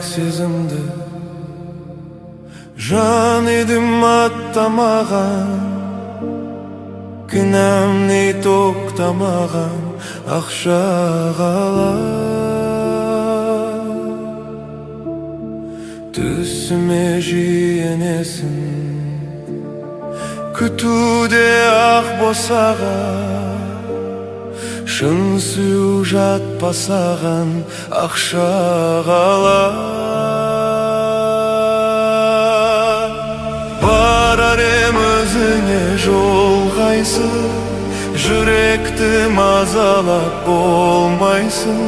айлык сезимди жан едим аттамаган, күнәмни токтамаган акча калар. Түсіме жиенесін күтуде ақ босаға, шын сүйу жатпасаған ақша қалар. Барар ем өзіңе жол қайсы, жүректі мазалап болмайсың,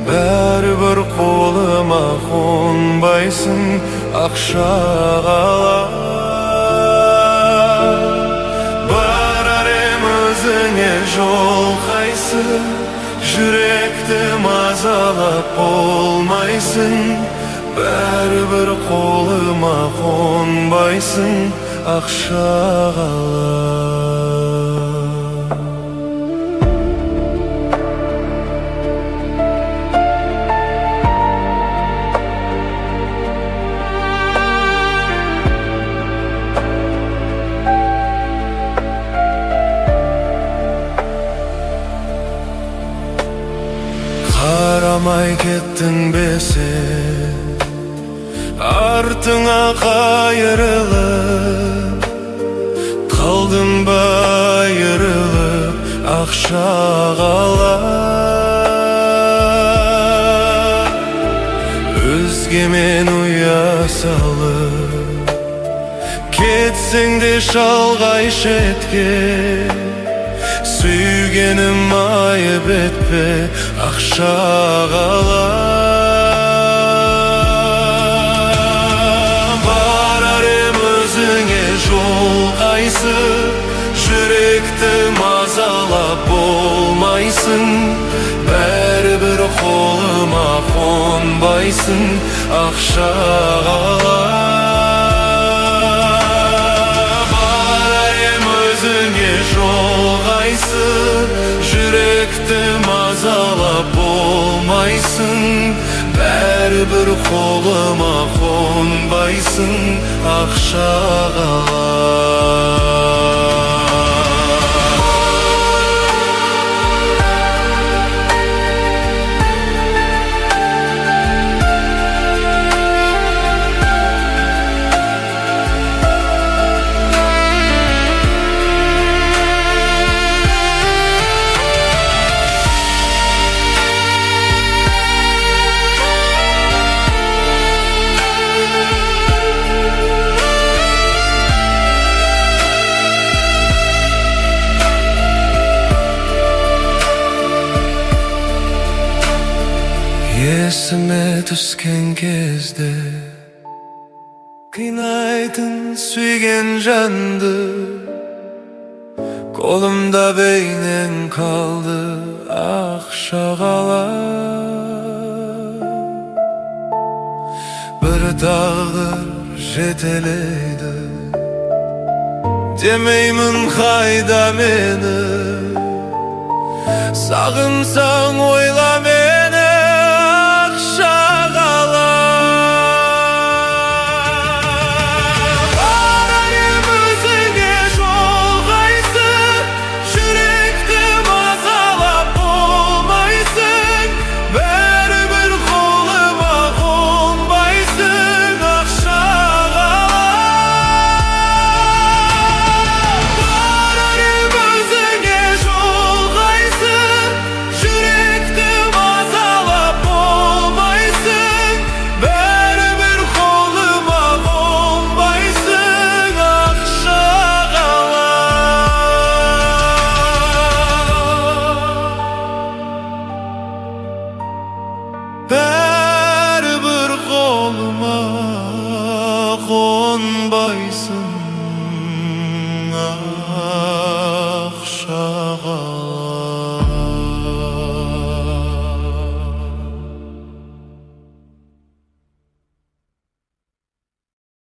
бәрібір қолыма қонбайсың, ақша қалар. Барар ем өзіңе жол қайсы, жүректі мазалап болмайсың, бәрібір қолыма қонбайсың, ақша қалар. Қарамай кеттің бе сен, артыңа қайырылып, қалдың ба айырылып, ақша қалар. Өзгемен ұя салып, кетсең де шалғай шетке, сүйгенім айып етпе, ақша қалар. Барар ем өзіңе жол қайсы, жүректі мазалап болмайсың, бәрібір қолыма қонбайсың, ақша қалар. Барар ем өзіңе жол қайсы, жүректі мазалап болмайсың, бәрібір қолыма қонбайсың, ақша қалар. Есіме түскен кезде қинайтын сүйген жанды, қолымда бейнең қалды, ақша қалар. Бір тағдыр жетелейді, демеймін қайда мені, сағынсаң ойла мені, ақша қалар. Барар ем өзіңе жол қайсы, жүректі мазалап болмайсың, бәрібір қолыма қонбайсың, ақша қалар. Барар ем өзіңе жол қайсы, жүректі мазалап болмайсың, бәрібір қолыма қонбайсың, ақша қалар. Бәрібір қолыма қонбайсың,